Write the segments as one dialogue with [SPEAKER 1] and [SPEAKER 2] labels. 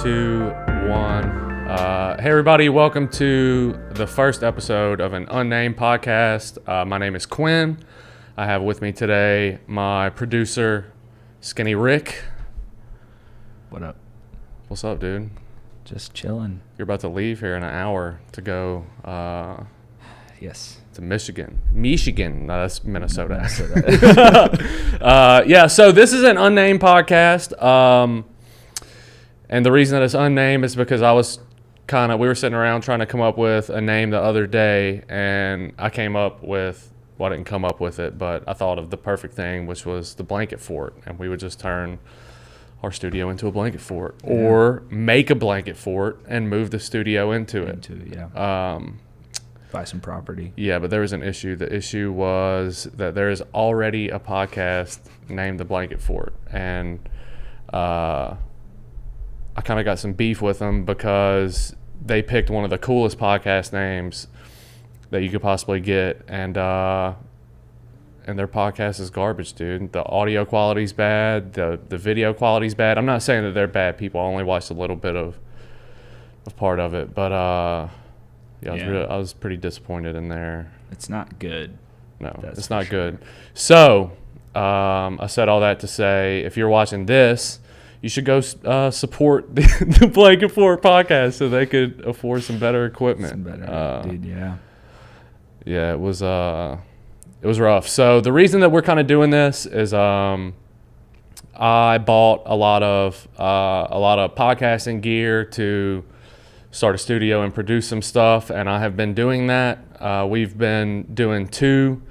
[SPEAKER 1] 2, 1. Hey everybody, welcome to the first episode of an unnamed podcast. My name is Quinn. I have with me today my producer, Skinny Rick.
[SPEAKER 2] What up?
[SPEAKER 1] What's up, dude?
[SPEAKER 2] Just chilling.
[SPEAKER 1] You're about to leave here in an hour to go
[SPEAKER 2] Yes.
[SPEAKER 1] to Michigan. No, that's Minnesota.
[SPEAKER 2] Minnesota.
[SPEAKER 1] Yeah, so this is an unnamed podcast. And the reason that it's unnamed is because we were sitting around trying to come up with a name the other day, and I didn't come up with it, but I thought of the perfect thing, which was the blanket fort. And we would just turn our studio into a blanket fort, or make a blanket fort and move the studio into it.
[SPEAKER 2] Buy some property.
[SPEAKER 1] Yeah, but there was an issue. The issue was that there is already a podcast named The Blanket Fort, and I kind of got some beef with them because they picked one of the coolest podcast names that you could possibly get, and their podcast is garbage, dude. The audio quality's bad, the video quality's bad. I'm not saying that they're bad people. I only watched a little bit of part of it, but I was pretty disappointed in there.
[SPEAKER 2] It's not good.
[SPEAKER 1] No, it's not good. So I said all that to say, if you're watching this, you should go support the Blanket Fort podcast so they could afford some better equipment. Yeah, it was rough. So the reason that we're kind of doing this is I bought a lot of podcasting gear to start a studio and produce some stuff, and I have been doing that. We've been doing two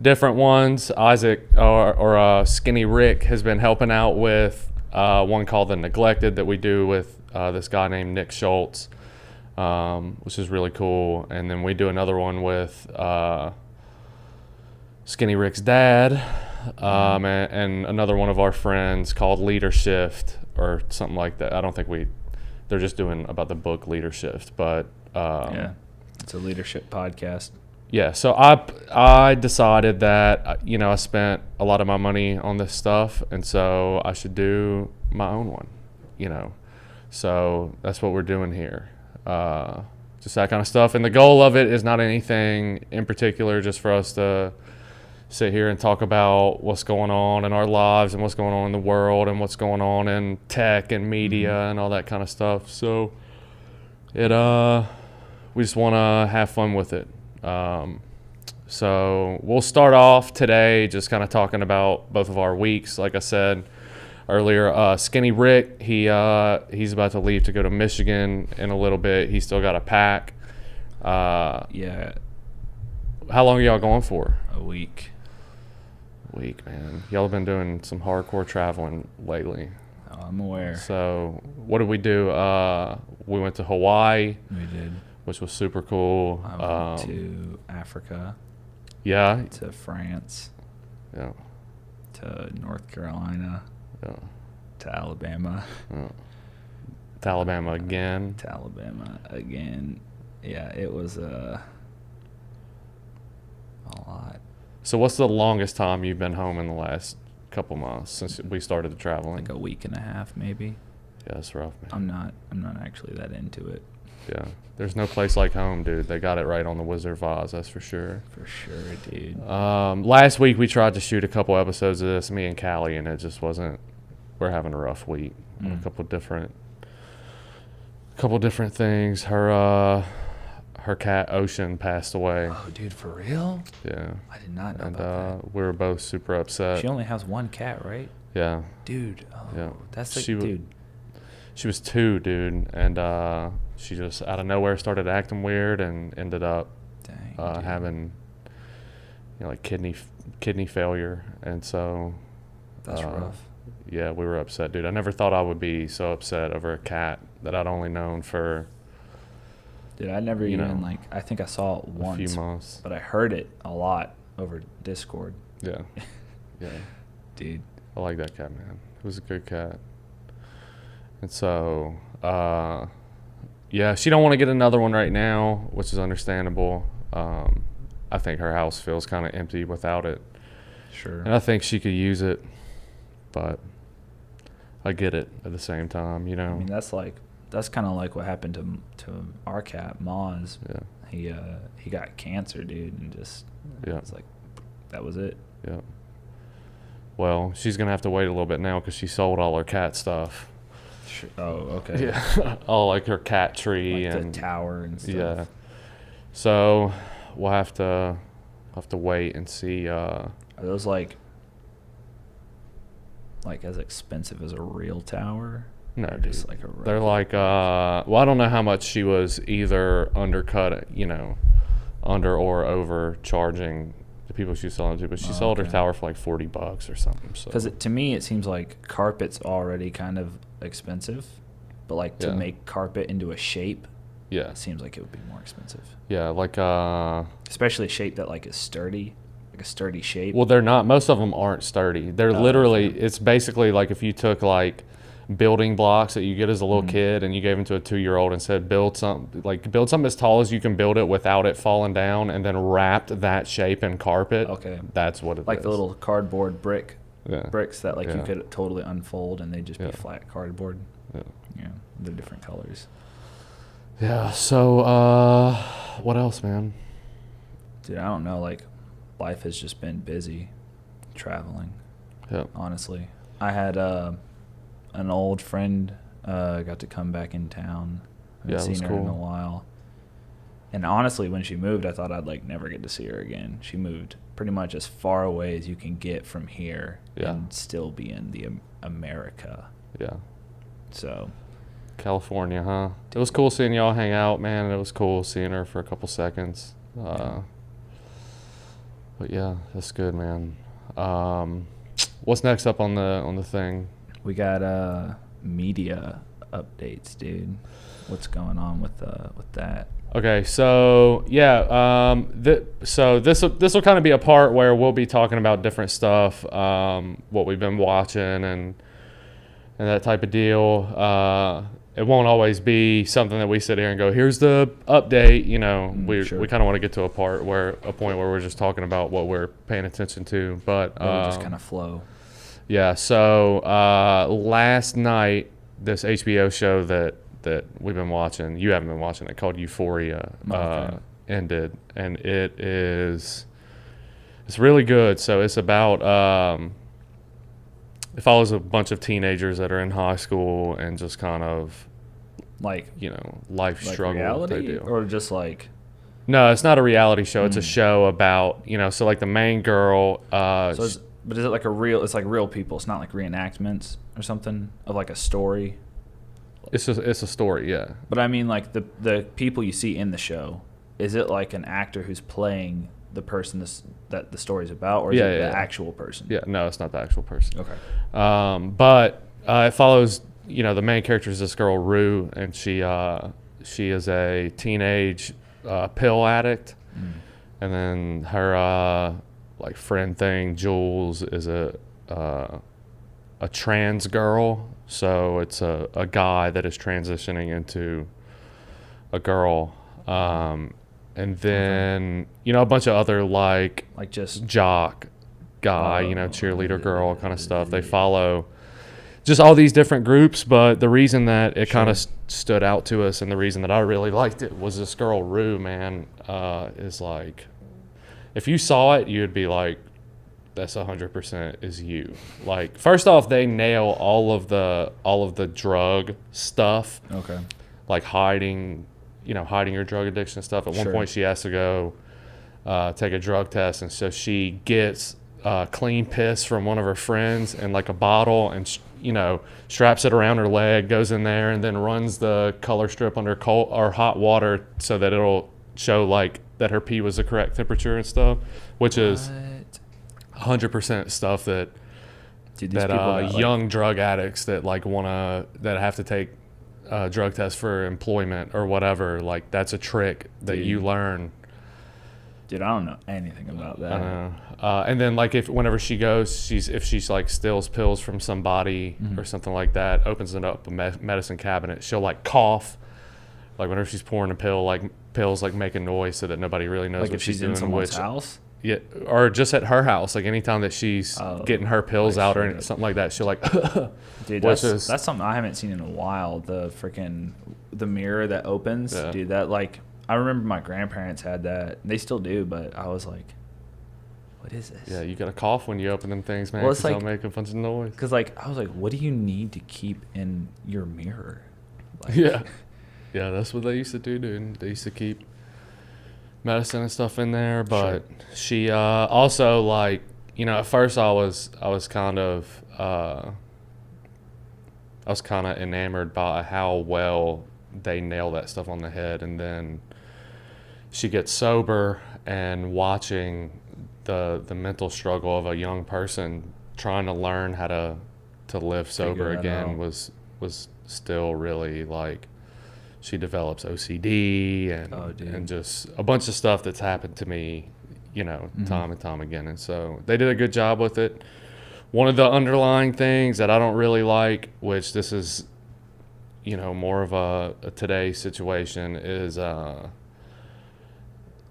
[SPEAKER 1] different ones. Isaac or Skinny Rick has been helping out with one called The Neglected that we do with this guy named Nick Schultz, which is really cool. And then we do another one with Skinny Rick's dad, and another one of our friends called Leadership or something like that. I don't think they're just doing about the book Leadership, but
[SPEAKER 2] it's a leadership podcast.
[SPEAKER 1] Yeah, so I decided that, I spent a lot of my money on this stuff, and so I should do my own one, So that's what we're doing here. Just that kind of stuff. And the goal of it is not anything in particular, just for us to sit here and talk about what's going on in our lives and what's going on in the world and what's going on in tech and media and all that kind of stuff. So we just want to have fun with it. So we'll start off today just kind of talking about both of our weeks. Like I said earlier, Skinny Rick, he's about to leave to go to Michigan in a little bit. He's still got to pack.
[SPEAKER 2] Yeah.
[SPEAKER 1] How long are y'all going for?
[SPEAKER 2] A week,
[SPEAKER 1] man. Y'all have been doing some hardcore traveling lately.
[SPEAKER 2] Oh, I'm aware.
[SPEAKER 1] So what did we do? We went to Hawaii.
[SPEAKER 2] We did.
[SPEAKER 1] Which was super cool.
[SPEAKER 2] I went to Africa.
[SPEAKER 1] Yeah.
[SPEAKER 2] To France.
[SPEAKER 1] Yeah.
[SPEAKER 2] To North Carolina.
[SPEAKER 1] Yeah.
[SPEAKER 2] To Alabama.
[SPEAKER 1] Yeah. To Alabama again.
[SPEAKER 2] Yeah, it was a lot.
[SPEAKER 1] So what's the longest time you've been home in the last couple months since we started the traveling?
[SPEAKER 2] Like a week and a half, maybe.
[SPEAKER 1] Yeah, that's rough, man.
[SPEAKER 2] I'm not actually that into it.
[SPEAKER 1] Yeah. There's no place like home, dude. They got it right on the Wizard of Oz, that's for sure.
[SPEAKER 2] For sure, dude.
[SPEAKER 1] Last week we tried to shoot a couple episodes of this, me and Callie, and it just wasn't. We're having a rough week on a couple different things. Her cat Ocean passed away.
[SPEAKER 2] Oh, dude, for real?
[SPEAKER 1] Yeah.
[SPEAKER 2] I did not know about that.
[SPEAKER 1] We were both super upset.
[SPEAKER 2] She only has one cat, right?
[SPEAKER 1] Yeah.
[SPEAKER 2] Dude. Oh, yeah. That's like,
[SPEAKER 1] dude. She was 2, dude, and she just out of nowhere started acting weird and ended up having, like kidney failure, and so.
[SPEAKER 2] That's rough.
[SPEAKER 1] Yeah, we were upset, dude. I never thought I would be so upset over a cat that I'd only known for.
[SPEAKER 2] Dude, I never I think I saw it once.
[SPEAKER 1] A few months.
[SPEAKER 2] But I heard it a lot over Discord.
[SPEAKER 1] Yeah. Yeah.
[SPEAKER 2] Dude.
[SPEAKER 1] I like that cat, man. It was a good cat. And so, she don't want to get another one right now, which is understandable. I think her house feels kind of empty without it.
[SPEAKER 2] Sure.
[SPEAKER 1] And I think she could use it, but I get it at the same time,
[SPEAKER 2] I mean, that's like that's kind of like what happened to our cat Moz.
[SPEAKER 1] Yeah.
[SPEAKER 2] He got cancer, dude, and just it's like that was it.
[SPEAKER 1] Yeah. Well, she's gonna have to wait a little bit now because she sold all her cat stuff.
[SPEAKER 2] Oh, okay.
[SPEAKER 1] Yeah. All like her cat tree
[SPEAKER 2] like
[SPEAKER 1] and
[SPEAKER 2] the tower and stuff.
[SPEAKER 1] Yeah. So we'll have to wait and see.
[SPEAKER 2] Are those like as expensive as a real tower?
[SPEAKER 1] No,
[SPEAKER 2] or
[SPEAKER 1] dude.
[SPEAKER 2] just like
[SPEAKER 1] They're like well, I don't know how much she was either undercut, under or over charging the people she's selling to, but she sold her tower for like $40 or something. So
[SPEAKER 2] because to me it seems like carpet's already kind of expensive, but like to make carpet into a shape, it seems like it would be more expensive.
[SPEAKER 1] Yeah, like
[SPEAKER 2] especially a shape that like is sturdy, like a sturdy shape.
[SPEAKER 1] Well, they're not. Most of them aren't sturdy. They're literally. Okay. It's basically like if you took like building blocks that you get as a little kid and you gave them to a 2-year-old and said build something as tall as you can build it without it falling down, and then wrapped that shape in carpet.
[SPEAKER 2] Okay,
[SPEAKER 1] that's what it is.
[SPEAKER 2] Like the little cardboard bricks that like you could totally unfold and they'd just be flat cardboard. Yeah, they're different colors.
[SPEAKER 1] Yeah. So what else, man?
[SPEAKER 2] Dude, I don't know. Like, life has just been busy traveling.
[SPEAKER 1] Yeah.
[SPEAKER 2] Honestly, I had an old friend got to come back in town. I haven't seen her in a while. And honestly, when she moved, I thought I'd like never get to see her again. She moved pretty much as far away as you can get from here and still be in the America.
[SPEAKER 1] Yeah.
[SPEAKER 2] So.
[SPEAKER 1] California, huh? It was cool seeing y'all hang out, man. It was cool seeing her for a couple seconds. But yeah, that's good, man. What's next up on the thing?
[SPEAKER 2] We got media updates, dude. What's going on with that?
[SPEAKER 1] Okay, so yeah, so this will kind of be a part where we'll be talking about different stuff, what we've been watching and that type of deal. It won't always be something that we sit here and go, here's the update. We kind of want to get to a point where we're just talking about what we're paying attention to, but
[SPEAKER 2] just kind of flow.
[SPEAKER 1] Yeah. So last night, this HBO show that we've been watching, you haven't been watching it, called Euphoria, ended, and it's really good. So it's about it follows a bunch of teenagers that are in high school and just kind of life struggle.
[SPEAKER 2] Reality,
[SPEAKER 1] they do.
[SPEAKER 2] Or just like.
[SPEAKER 1] No, it's not a reality show. It's a show about so like the main girl.
[SPEAKER 2] But is it like it's like real people? It's not like reenactments or something of like a story.
[SPEAKER 1] It's a story, yeah.
[SPEAKER 2] But I mean, like the people you see in the show, is it like an actor who's playing the person that the story's about, or is it the actual person?
[SPEAKER 1] Yeah, no, it's not the actual person.
[SPEAKER 2] Okay.
[SPEAKER 1] But it follows, the main character is this girl, Rue, and she is a teenage pill addict. And then her like friend thing, Jules, is a trans girl. So it's a guy that is transitioning into a girl. And then, a bunch of other like
[SPEAKER 2] just
[SPEAKER 1] jock guy, cheerleader girl kind of stuff. They follow just all these different groups. But the reason that it kind of stood out to us, and the reason that I really liked it, was this girl, Rue, man, is like, if you saw it, you'd be like, that's 100% is you. Like, first off, they nail all of the drug stuff.
[SPEAKER 2] Okay.
[SPEAKER 1] Like hiding your drug addiction and stuff. At one point, she has to go take a drug test, and so she gets clean piss from one of her friends in like a bottle, and straps it around her leg, goes in there, and then runs the color strip under cold or hot water so that it'll show like that her pee was the correct temperature and stuff, which is 100% stuff that young drug addicts that have to take drug tests for employment or whatever, like that's a trick that you learn.
[SPEAKER 2] Dude, I don't know anything about that.
[SPEAKER 1] And then like whenever she goes, if she's like steals pills from somebody or something like that, opens it up a medicine cabinet, she'll like cough, like whenever she's pouring a pill, like pills like make a noise so that nobody really knows
[SPEAKER 2] like
[SPEAKER 1] what
[SPEAKER 2] if she's
[SPEAKER 1] doing.
[SPEAKER 2] In someone's house.
[SPEAKER 1] Yeah, or just at her house, like anytime that she's getting her pills out or something like that, she'll like.
[SPEAKER 2] Dude, that's something I haven't seen in a while. The mirror that opens, dude. That like I remember my grandparents had that. They still do, but I was like, what is this?
[SPEAKER 1] Yeah, you gotta cough when you open them things, man. Well, it's like, they'll make a bunch of noise.
[SPEAKER 2] Because like I was like, what do you need to keep in your mirror?
[SPEAKER 1] Like, yeah, that's what they used to do, dude. They used to keep medicine and stuff in there, but she also like, you know, at first I was kind of enamored by how well they nail that stuff on the head, and then she gets sober and watching the mental struggle of a young person trying to learn how to live sober again was still really like. She develops OCD and just a bunch of stuff that's happened to me, you know, time and time again. And so they did a good job with it. One of the underlying things that I don't really like, which this is, you know, more of a today situation, is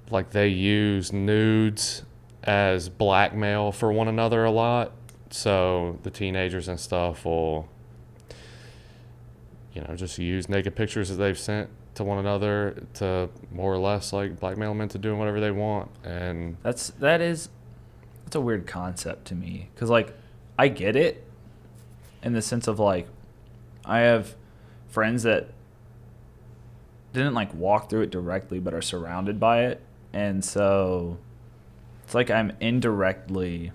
[SPEAKER 1] like they use nudes as blackmail for one another a lot. So the teenagers and stuff will, you know, just use naked pictures that they've sent to one another to more or less like blackmail them into doing whatever they want. And
[SPEAKER 2] that's a weird concept to me, because like I get it in the sense of like I have friends that didn't like walk through it directly but are surrounded by it, and so it's like I'm indirectly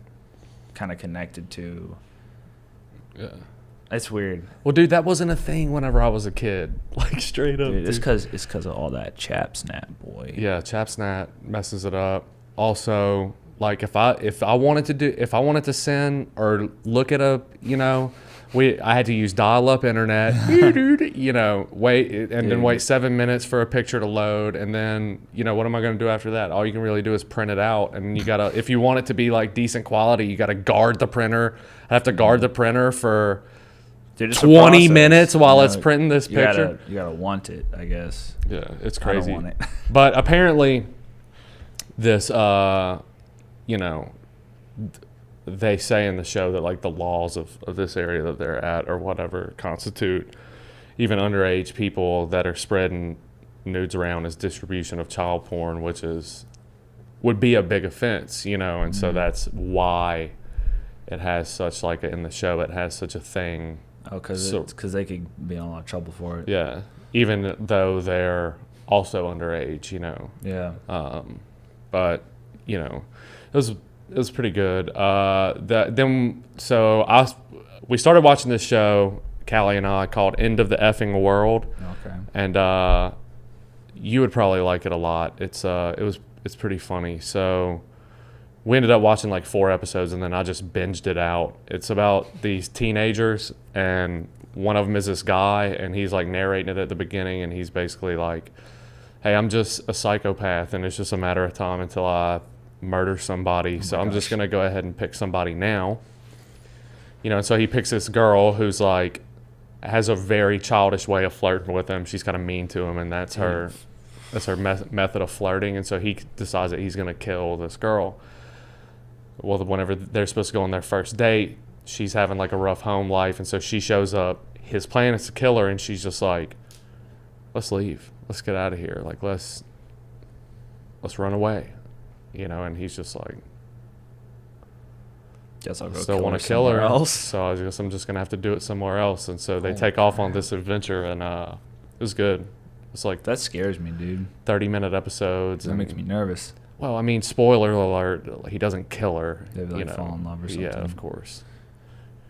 [SPEAKER 2] kind of connected to.
[SPEAKER 1] Yeah.
[SPEAKER 2] It's weird.
[SPEAKER 1] Well, dude, that wasn't a thing whenever I was a kid. Like, straight up.
[SPEAKER 2] Dude, it's because of all that chap snap, boy.
[SPEAKER 1] Yeah, chap snap messes it up. Also, like if I wanted to send or look at a, you know, I had to use dial-up internet, you know, then wait 7 minutes for a picture to load, and then, you know, what am I going to do after that? All you can really do is print it out, and you gotta, if you want it to be like decent quality, you gotta guard the printer. I have to guard the printer for 20 minutes while it's printing this picture.
[SPEAKER 2] You gotta want it, I guess.
[SPEAKER 1] Yeah, it's crazy.
[SPEAKER 2] I don't want it.
[SPEAKER 1] But apparently, this, you know, they say in the show that like the laws of this area that they're at or whatever constitute even underage people that are spreading nudes around as distribution of child porn, which would be a big offense, you know, and so that's why it has such like in the show it has such a thing.
[SPEAKER 2] Oh, because they could be in a lot of trouble for it.
[SPEAKER 1] Yeah, even though they're also underage, you know.
[SPEAKER 2] Yeah.
[SPEAKER 1] But you know, it was pretty good. We started watching this show, Callie and I, called End of the Effing World.
[SPEAKER 2] Okay.
[SPEAKER 1] And you would probably like it a lot. It's pretty funny. So we ended up watching like 4 episodes, and then I just binged it out. It's about these teenagers, and one of them is this guy, and he's like narrating it at the beginning, and he's basically like, hey, I'm just a psychopath, and it's just a matter of time until I murder somebody. So I'm just going to go ahead and pick somebody now. You know, and so he picks this girl who's like, has a very childish way of flirting with him. She's kind of mean to him, and that's her method of flirting. And so he decides that he's going to kill this girl. Well, whenever they're supposed to go on their first date, she's having like a rough home life, and so she shows up. His plan is to kill her, and she's just like, let's leave. Let's get out of here. Like, let's run away. You know, and he's just like,
[SPEAKER 2] guess I'll go
[SPEAKER 1] still want to kill her else. So I guess I'm just going to have to do it somewhere else. And so they take off on this adventure, and it was good. It's like,
[SPEAKER 2] that scares me, dude.
[SPEAKER 1] 30-minute episodes.
[SPEAKER 2] That makes me nervous.
[SPEAKER 1] Well, I mean, spoiler alert, he doesn't kill her.
[SPEAKER 2] They like fall in love or something.
[SPEAKER 1] Yeah, of course.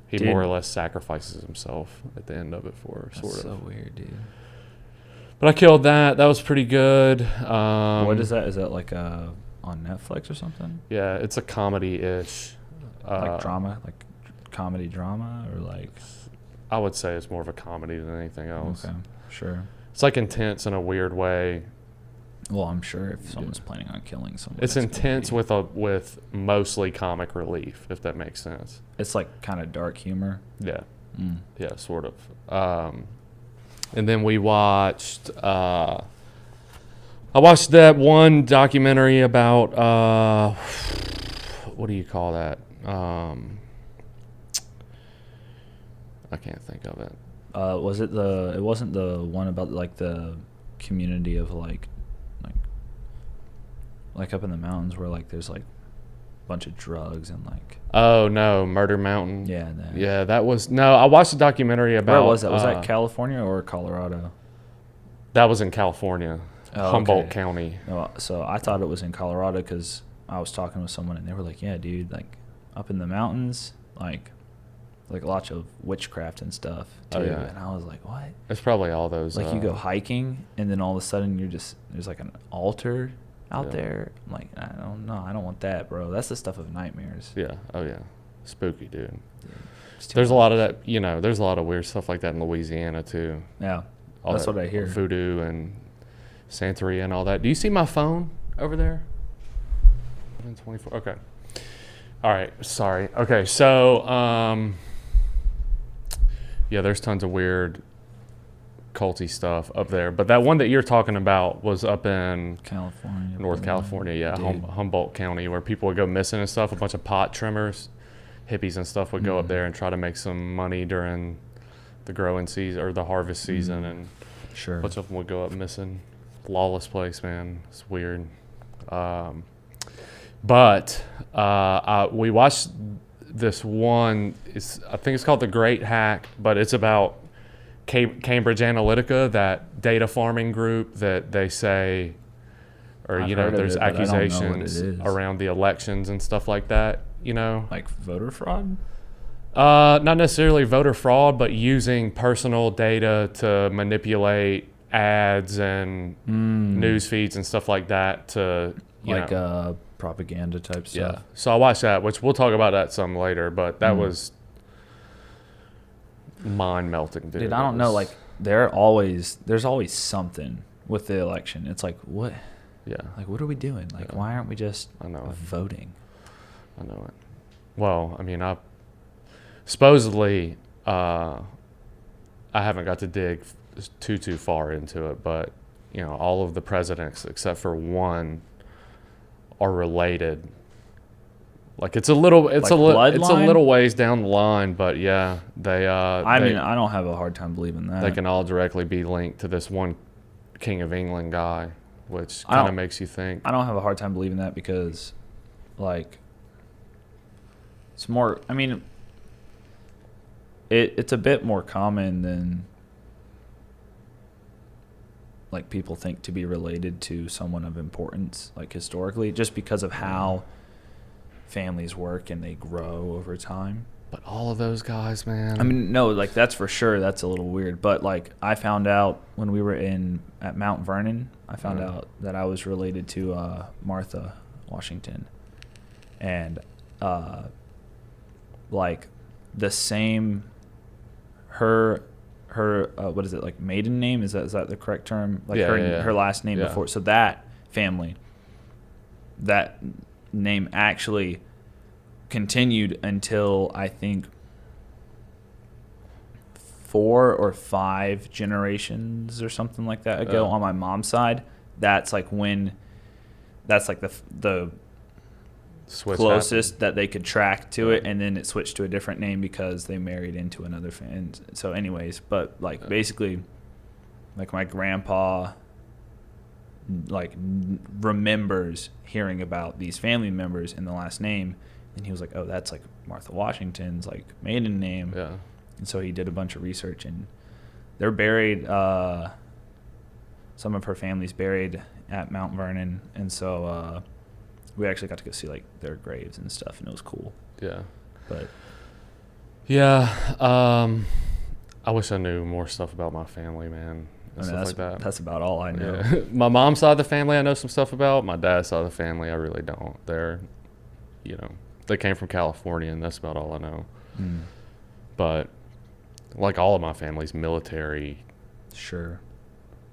[SPEAKER 1] He more or less sacrifices himself at the end of it for her, sort of.
[SPEAKER 2] That's so weird, dude.
[SPEAKER 1] But I killed that. That was pretty good.
[SPEAKER 2] What is that? Is that like on Netflix or something?
[SPEAKER 1] Yeah, it's a comedy-ish.
[SPEAKER 2] Like drama? Like comedy drama? Or like...
[SPEAKER 1] I would say it's more of a comedy than anything else.
[SPEAKER 2] Okay, sure.
[SPEAKER 1] It's like intense in a weird way.
[SPEAKER 2] Well, I'm sure if someone's planning on killing someone,
[SPEAKER 1] it's intense with mostly comic relief, if that makes sense.
[SPEAKER 2] It's like kind of dark humor.
[SPEAKER 1] Yeah, yeah, sort of. And then we watched. I watched that one documentary about what do you call that? I can't think of it.
[SPEAKER 2] Was it the? It wasn't the one about like the community of like up in the mountains where like there's like a bunch of drugs and like.
[SPEAKER 1] Oh no, Murder Mountain.
[SPEAKER 2] Yeah.
[SPEAKER 1] Yeah, that was no. I watched a documentary about.
[SPEAKER 2] Where was that? Was that California or Colorado?
[SPEAKER 1] That was in California, Humboldt County.
[SPEAKER 2] No, so I thought it was in Colorado because I was talking with someone and they were like, "Yeah, dude, like up in the mountains, like lots of witchcraft and stuff too."
[SPEAKER 1] Oh, yeah.
[SPEAKER 2] And I was like, "What?"
[SPEAKER 1] It's probably all those.
[SPEAKER 2] Like you go hiking and then all of a sudden there's like an altar out there. I'm like, I don't know, I don't want that, bro. That's the stuff of nightmares.
[SPEAKER 1] Yeah. Oh yeah. Spooky, dude.
[SPEAKER 2] There's
[SPEAKER 1] a lot of that. There's a lot of weird stuff like that in Louisiana too.
[SPEAKER 2] Yeah. That's what I hear.
[SPEAKER 1] Voodoo and Santeria and all that. Do you see my phone over there? 24. Okay. All right. Sorry. Okay. So, yeah, there's tons of weird culty stuff up there. But that one that you're talking about was up in
[SPEAKER 2] California.
[SPEAKER 1] North California. Yeah. Humboldt County, where people would go missing and stuff. A bunch of pot trimmers, hippies and stuff would go up there and try to make some money during the growing season or the harvest season, and
[SPEAKER 2] sure,
[SPEAKER 1] a bunch of them would go up missing. Lawless place, man. It's weird. But we watched this one. I think it's called The Great Hack, but it's about Cambridge Analytica, that data farming group that they say, or there's accusations around the elections and stuff like that.
[SPEAKER 2] Like voter fraud.
[SPEAKER 1] Not necessarily voter fraud, but using personal data to manipulate ads and news feeds and stuff like that to
[SPEAKER 2] propaganda type stuff.
[SPEAKER 1] Yeah. So I watched that, which we'll talk about that some later, but that was mind melting, dude.
[SPEAKER 2] I don't know. Like there's always something with the election. It's like, what?
[SPEAKER 1] Yeah.
[SPEAKER 2] Like, what are we doing? Like, why aren't we just voting?
[SPEAKER 1] I know it. Well, I mean, supposedly, I haven't got to dig too far into it, but all of the presidents except for one are related. Like it's a little ways down the line, but yeah, they. I
[SPEAKER 2] don't have a hard time believing that.
[SPEAKER 1] They can all directly be linked to this one King of England guy, which kind of makes you think.
[SPEAKER 2] I don't have a hard time believing that because, like, it's more. I mean, it's a bit more common than like people think to be related to someone of importance, like historically, just because of how families work and they grow over time.
[SPEAKER 1] But all of those guys, man.
[SPEAKER 2] I mean, no, like that's for sure. That's a little weird. But like I found out when we were at Mount Vernon, I found out that I was related to Martha Washington, and like the same her what is it, like maiden name, is that the correct term, like her last name before, so that family, that name actually continued until I think 4 or 5 generations or something like that ago on my mom's side. That's like the
[SPEAKER 1] Switch
[SPEAKER 2] closest
[SPEAKER 1] happened.
[SPEAKER 2] that they could track to it, and then it switched to a different name because they married into another family. So anyways, but like basically like my grandpa like remembers hearing about these family members in the last name, and he was like, oh, that's like Martha Washington's like maiden name.
[SPEAKER 1] Yeah.
[SPEAKER 2] And so he did a bunch of research, and they're buried, some of her family's buried at Mount Vernon, and so we actually got to go see like their graves and stuff, and it was cool.
[SPEAKER 1] Yeah.
[SPEAKER 2] But
[SPEAKER 1] yeah, I wish I knew more stuff about my family, man. Stuff like that.
[SPEAKER 2] That's about all I know.
[SPEAKER 1] Yeah. My mom's side of the family I know some stuff about. My dad's side of the family I really don't. They came from California, and that's about all I know. But like all of my family's military
[SPEAKER 2] Sure.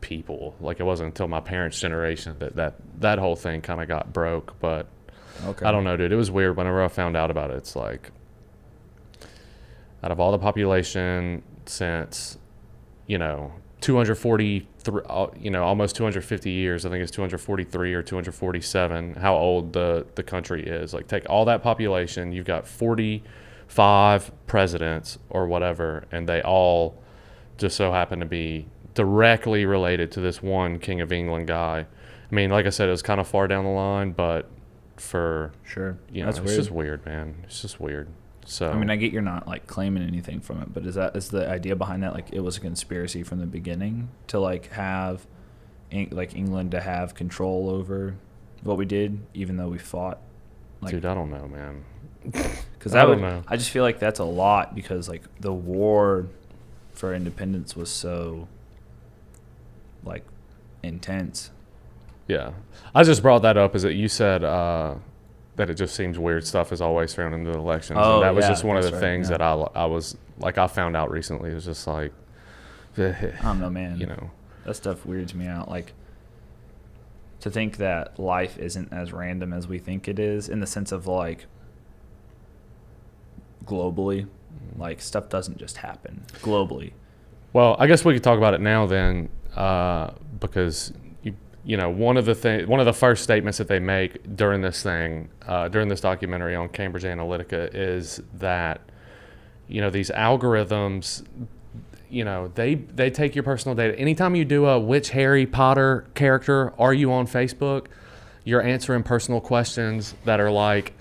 [SPEAKER 1] people. Like it wasn't until my parents' generation that whole thing kind of got broke. But
[SPEAKER 2] Okay.
[SPEAKER 1] I don't know, dude. It was weird whenever I found out about it. It's like out of all the population since almost 250 years. I think it's 243 or 247, how old the country is. Like, take all that population, you've got 45 presidents or whatever, and they all just so happen to be directly related to this one King of England guy. I mean, like I said, it was kind of far down the line, but
[SPEAKER 2] sure,
[SPEAKER 1] it's just weird, man. It's just weird. So
[SPEAKER 2] I mean, I get you're not like claiming anything from it, but is the idea behind that like it was a conspiracy from the beginning to like have like England to have control over what we did, even though we fought? Like,
[SPEAKER 1] dude, I don't know, man.
[SPEAKER 2] Because I just feel like that's a lot, because like the war for independence was so like intense.
[SPEAKER 1] Yeah, I just brought that up is that you said that it just seems weird stuff is always thrown into the elections.
[SPEAKER 2] Oh,
[SPEAKER 1] and that was
[SPEAKER 2] yeah,
[SPEAKER 1] just one of the things
[SPEAKER 2] yeah.
[SPEAKER 1] that I was like, I found out recently. It was just like,
[SPEAKER 2] I don't know, man.
[SPEAKER 1] You know,
[SPEAKER 2] that stuff weirds me out. Like, to think that life isn't as random as we think it is, in the sense of like globally, like stuff doesn't just happen globally. Well,
[SPEAKER 1] I guess we could talk about it now then, because you know, one of the first statements that they make during this documentary on Cambridge Analytica is that, you know, these algorithms, you know, they take your personal data. Anytime you do a which Harry Potter character are you on Facebook, you're answering personal questions that are like,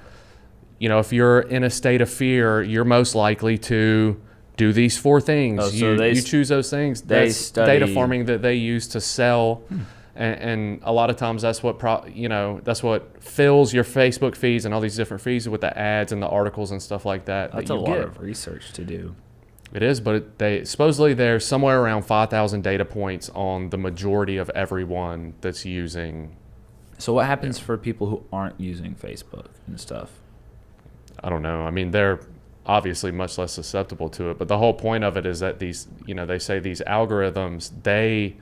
[SPEAKER 1] you know, if you're in a state of fear, you're most likely to do these 4 things.
[SPEAKER 2] Oh, so
[SPEAKER 1] you choose those things. That's data farming that they use to sell. And a lot of times that's what that's what fills your Facebook feeds and all these different feeds with the ads and the articles and stuff like that.
[SPEAKER 2] That's a lot of research to do.
[SPEAKER 1] It is, but supposedly there's somewhere around 5,000 data points on the majority of everyone that's using.
[SPEAKER 2] So what happens for people who aren't using Facebook and stuff?
[SPEAKER 1] I don't know. I mean, they're obviously much less susceptible to it, but the whole point of it is that these, you know, they say these algorithms, they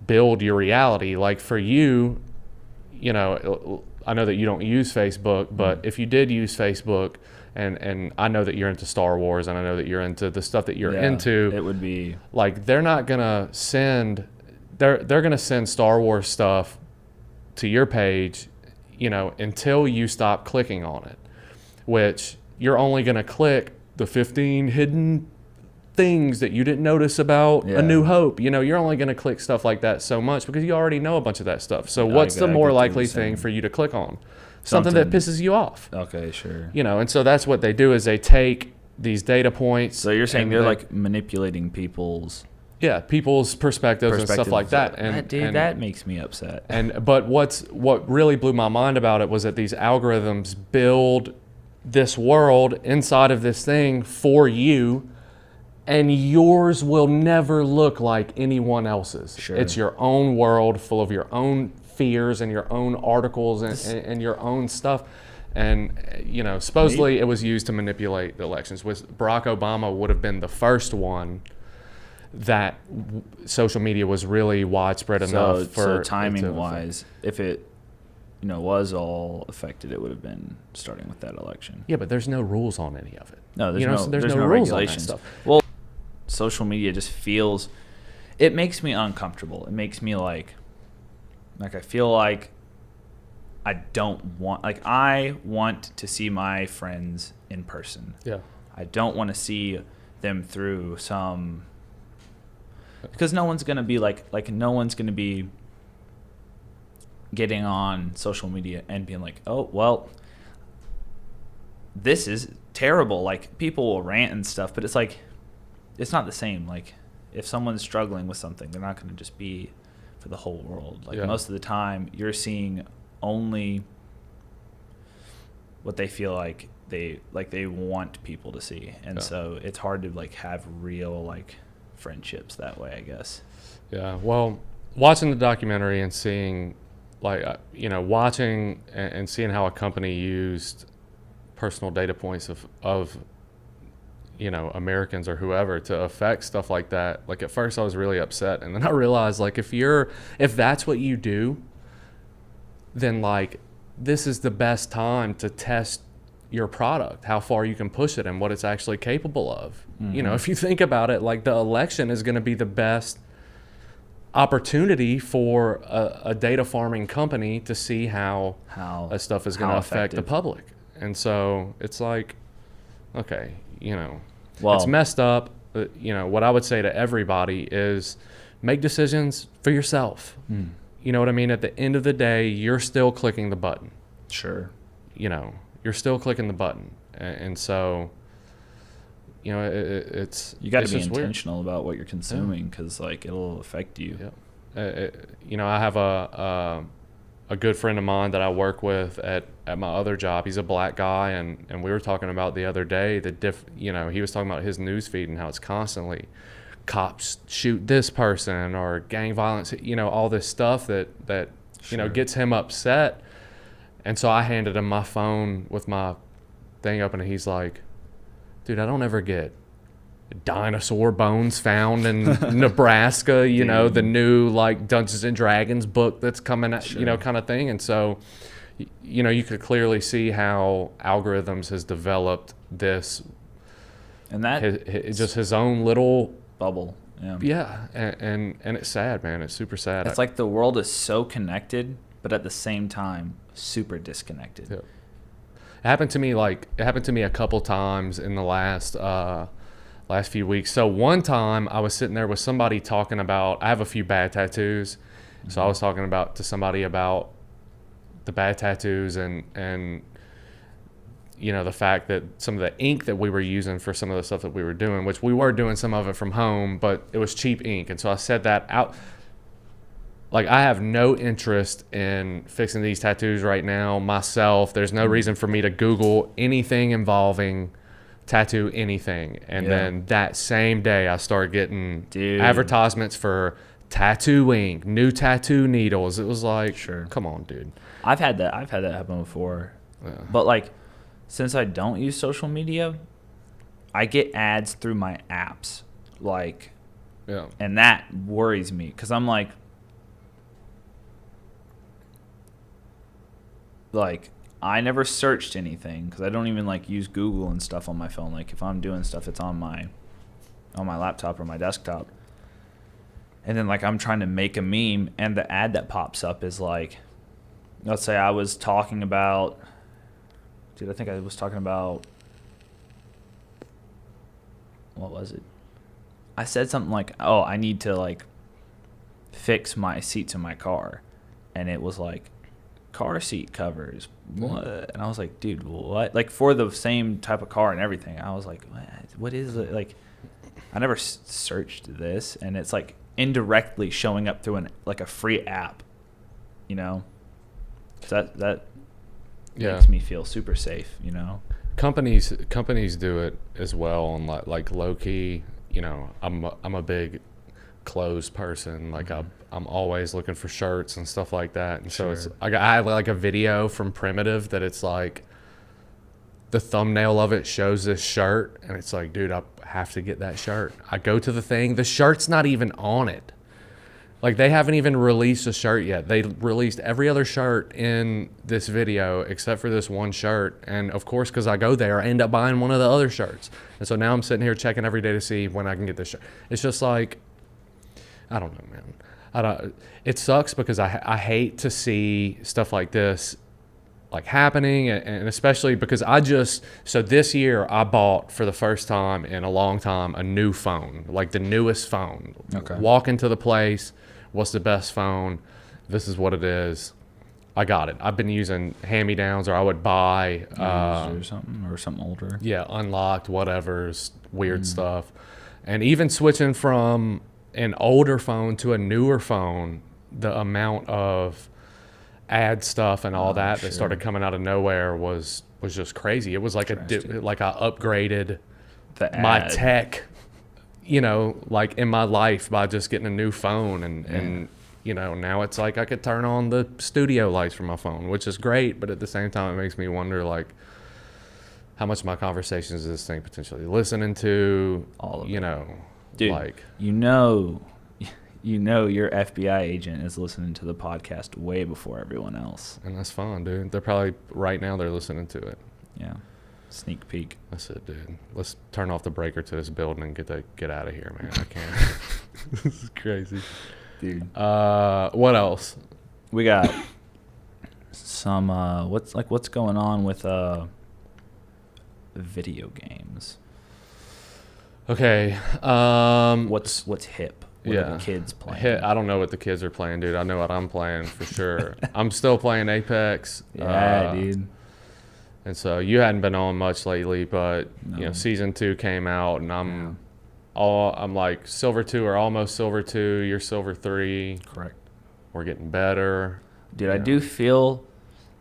[SPEAKER 1] build your reality. Like for you, you know, I know that you don't use Facebook, but if you did use Facebook, and I know that you're into Star Wars, and I know that you're into the stuff that you're into,
[SPEAKER 2] it would be
[SPEAKER 1] like they're gonna send Star Wars stuff to your page, you know, until you stop clicking on it, which you're only gonna click the 15 hidden things that you didn't notice about A New Hope. You know, you're only going to click stuff like that so much because you already know a bunch of that stuff. So what's the more likely thing for you to click on? Something that pisses you off.
[SPEAKER 2] Okay, sure.
[SPEAKER 1] You know, and so that's what they do is they take these data points.
[SPEAKER 2] So you're saying they're like manipulating people's
[SPEAKER 1] perspectives and stuff like that. And
[SPEAKER 2] that makes me upset.
[SPEAKER 1] But what really blew my mind about it was that these algorithms build this world inside of this thing for you, and yours will never look like anyone else's.
[SPEAKER 2] Sure.
[SPEAKER 1] It's your own world full of your own fears and your own articles and your own stuff. And, you know, supposedly it was used to manipulate the elections. Barack Obama would have been the first one that social media was really widespread enough for.
[SPEAKER 2] So timing-wise, if it, you know, was all affected, it would have been starting with that election.
[SPEAKER 1] Yeah, but there's no rules on any of it.
[SPEAKER 2] No, there's
[SPEAKER 1] there's no
[SPEAKER 2] rules
[SPEAKER 1] regulations.
[SPEAKER 2] On that stuff. Well, social media just feels, it makes me uncomfortable. It makes me like I feel like I don't want, like I want to see my friends in person.
[SPEAKER 1] Yeah.
[SPEAKER 2] I don't want to see them through some, because no one's going to be like no one's going to be getting on social media and being like, oh, well, this is terrible. Like people will rant and stuff, but it's like, it's not the same. Like if someone's struggling with something, they're not going to just be for the whole world. Like most of the time you're seeing only what they feel like they want people to see. And so it's hard to like have real like friendships that way, I guess. Yeah.
[SPEAKER 1] Well, watching the documentary and seeing like, you know, watching and seeing how a company used personal data points of you know, Americans or whoever to affect stuff like that. Like at first I was really upset, and then I realized like if that's what you do, then like this is the best time to test your product, how far you can push it and what it's actually capable of. Mm-hmm. You know, if you think about it, like the election is going to be the best opportunity for a data farming company to see how that stuff is going to affect the public. And so it's like, okay, it's messed up. What I would say to everybody is make decisions for yourself. You know what I mean? At the end of the day, you're still clicking the button.
[SPEAKER 2] Sure.
[SPEAKER 1] You're still clicking the button. And so, it's
[SPEAKER 2] you got to be intentional about what you're consuming, because like it'll affect you.
[SPEAKER 1] Yeah. I have a good friend of mine that I work with at my other job. He's a black guy, and we were talking about the other day he was talking about his news feed and how it's constantly cops shoot this person or gang violence, all this stuff that
[SPEAKER 2] Sure.
[SPEAKER 1] Gets him upset. And so I handed him my phone with my thing open, and he's like, dude, I don't ever get dinosaur bones found in Nebraska, the new like Dungeons and Dragons book that's coming out,
[SPEAKER 2] Sure.
[SPEAKER 1] Kind of thing. And so, you could clearly see how algorithms has developed this,
[SPEAKER 2] and that
[SPEAKER 1] just his own little
[SPEAKER 2] bubble.
[SPEAKER 1] Yeah. And it's sad, man. It's super sad.
[SPEAKER 2] It's like the world is so connected, but at the same time, super disconnected.
[SPEAKER 1] Yeah. It happened to me a couple times in the last few weeks. So one time I was sitting there with somebody talking about, I have a few bad tattoos. So I was talking to somebody about the bad tattoos and the fact that some of the ink that we were using for some of the stuff that we were doing, which we were doing some of it from home, but it was cheap ink. And so I said that out. Like, I have no interest in fixing these tattoos right now myself. There's no reason for me to Google anything involving tattoo anything. And then that same day, I started getting advertisements for tattoo ink, new tattoo needles. It was like,
[SPEAKER 2] sure,
[SPEAKER 1] come on, dude.
[SPEAKER 2] I've had that happen before.
[SPEAKER 1] Yeah.
[SPEAKER 2] But like, since I don't use social media, I get ads through my apps. Like, and that worries me, because I'm like, I never searched anything, because I don't even like use Google and stuff on my phone. Like, if I'm doing stuff, it's on my laptop or my desktop. And then like I'm trying to make a meme, and the ad that pops up is like, let's say I was talking about, I think I was talking about, what was it? I said something like, oh, I need to like fix my seats in my car. And it was like, car seat covers. What? And I was like, dude, what? Like, for the same type of car and everything. I was like, what is it? Like, I never searched this, and it's like indirectly showing up through a free app, So that makes me feel super safe,
[SPEAKER 1] Companies do it as well on like low key. I'm a big clothes person. Like, I'm always looking for shirts and stuff like that. And so I have like a video from Primitive that it's like the thumbnail of it shows this shirt, and it's like, dude, I have to get that shirt. I go to the thing, the shirt's not even on it. Like, they haven't even released a shirt yet. They released every other shirt in this video except for this one shirt. And of course, because I go there, I end up buying one of the other shirts. And so now I'm sitting here checking every day to see when I can get this shirt. It's just like, I don't know, man. It sucks, because I hate to see stuff like this like happening, and especially because so this year I bought for the first time in a long time a new phone, like the newest phone.
[SPEAKER 2] Okay.
[SPEAKER 1] Walk into the place, what's the best phone? This is what it is. I got it. I've been using hand-me-downs, or I would buy
[SPEAKER 2] or something older.
[SPEAKER 1] Yeah, unlocked, whatever's weird stuff. And even switching from an older phone to a newer phone, the amount of ad stuff and all that started coming out of nowhere was just crazy. It was like I upgraded my tech, like in my life by just getting a new phone, and now it's like I could turn on the studio lights from my phone, which is great, but at the same time it makes me wonder, like, how much of my conversations is this thing potentially listening to?
[SPEAKER 2] All of
[SPEAKER 1] it.
[SPEAKER 2] Dude,
[SPEAKER 1] like,
[SPEAKER 2] your FBI agent is listening to the podcast way before everyone else.
[SPEAKER 1] And that's fine, dude. They're probably, right now, they're listening to it.
[SPEAKER 2] Yeah. Sneak peek.
[SPEAKER 1] That's it, dude. Let's turn off the breaker to this building and get out of here, man. I can't. This is crazy.
[SPEAKER 2] Dude.
[SPEAKER 1] What else?
[SPEAKER 2] We got some what's going on with video games?
[SPEAKER 1] Okay.
[SPEAKER 2] What's hip? What are the kids playing?
[SPEAKER 1] I don't know what the kids are playing, dude. I know what I'm playing for sure. I'm still playing Apex.
[SPEAKER 2] Yeah, dude.
[SPEAKER 1] And so you hadn't been on much lately, but
[SPEAKER 2] No.
[SPEAKER 1] season 2 came out, and I'm like silver 2 or almost silver 2. You're silver 3.
[SPEAKER 2] Correct.
[SPEAKER 1] We're getting better.
[SPEAKER 2] Dude, I do feel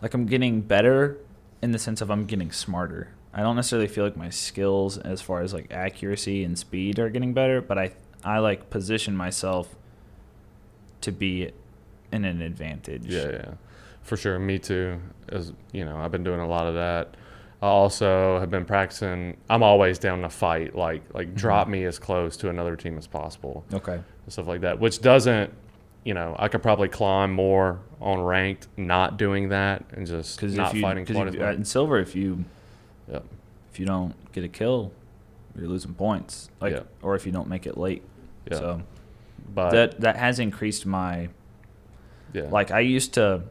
[SPEAKER 2] like I'm getting better in the sense of I'm getting smarter. I don't necessarily feel like my skills as far as like accuracy and speed are getting better, but I like position myself to be in an advantage.
[SPEAKER 1] Yeah. For sure. Me too. As I've been doing a lot of that. I also have been practicing. I'm always down to fight. Like drop me as close to another team as possible.
[SPEAKER 2] Okay.
[SPEAKER 1] And stuff like that, which doesn't, I could probably climb more on ranked not doing that and just not fighting quite as much.
[SPEAKER 2] In silver, if you don't get a kill, you're losing points. Or if you don't make it late.
[SPEAKER 1] Yeah.
[SPEAKER 2] So
[SPEAKER 1] but
[SPEAKER 2] that has increased my. Yeah. Like I used to.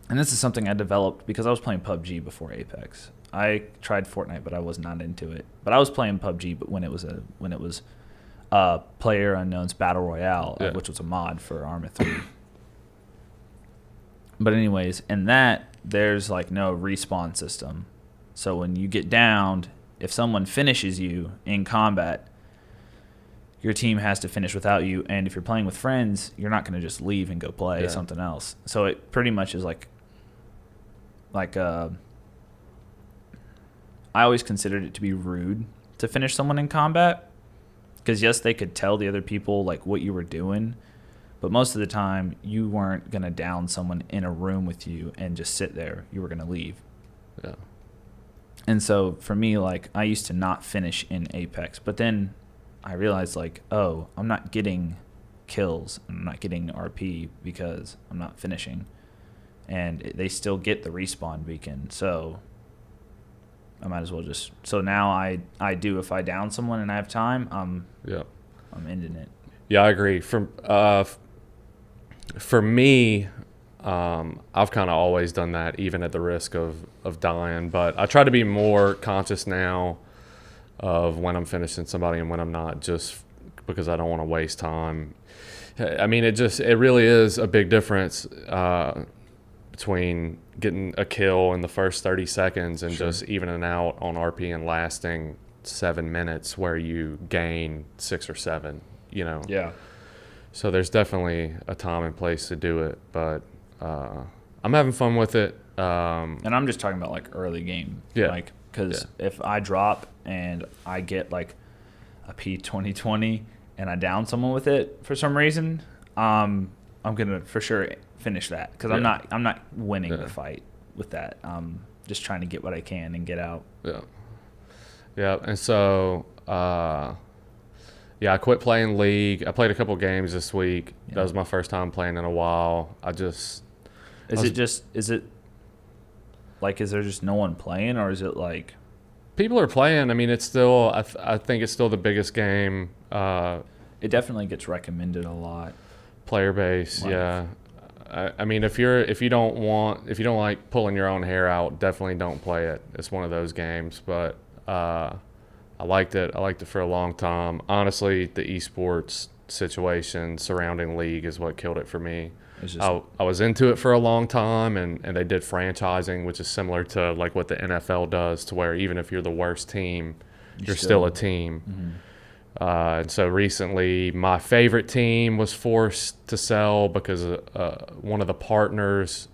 [SPEAKER 2] And this is something I developed because I was playing PUBG before Apex. I tried Fortnite, but I was not into it. But I was playing PUBG, but when it was PlayerUnknown's Battle Royale, which was a mod for Arma 3. But anyways, in that there's like no respawn system. So when you get downed, if someone finishes you in combat, your team has to finish without you. And if you're playing with friends, you're not going to just leave and go play something else. So it pretty much is like I always considered it to be rude to finish someone in combat. Because, yes, they could tell the other people like what you were doing. But most of the time, you weren't going to down someone in a room with you and just sit there. You were going to leave.
[SPEAKER 1] Yeah.
[SPEAKER 2] And so for me, like, I used to not finish in Apex. But then I realized, like, oh, I'm not getting kills. I'm not getting RP because I'm not finishing. And they still get the respawn beacon. So I might as well just. So now I do, if I down someone and I have time, I'm ending it.
[SPEAKER 1] Yeah, I agree. For me, I've kind of always done that, even at the risk of dying. But I try to be more conscious now of when I'm finishing somebody and when I'm not, just because I don't want to waste time. I mean, it really is a big difference between getting a kill in the first 30 seconds and just evening out on RP and lasting 7 minutes where you gain 6 or 7,
[SPEAKER 2] Yeah.
[SPEAKER 1] So there's definitely a time and place to do it, but I'm having fun with it.
[SPEAKER 2] And I'm just talking about like early game.
[SPEAKER 1] Yeah.
[SPEAKER 2] Like, because if I drop and I get like a P2020 and I down someone with it for some reason, I'm gonna for sure finish that because I'm not winning the fight with that. Just trying to get what I can and get out.
[SPEAKER 1] Yeah. And so I quit playing League. I played a couple games this week. That was my first time playing in a while. Is there just no one playing, or is it like people are playing? I mean, it's still I think it's still the biggest game.
[SPEAKER 2] It definitely gets recommended a lot.
[SPEAKER 1] Player base, yeah. I mean, if you don't like pulling your own hair out, definitely don't play it. It's one of those games, but I liked it. I liked it for a long time. Honestly, the esports situation surrounding League is what killed it for me. I was into it for a long time, and they did franchising, which is similar to like what the NFL does, to where even if you're the worst team, you're still a team.
[SPEAKER 2] Mm-hmm.
[SPEAKER 1] And so recently, my favorite team was forced to sell because one of the part owners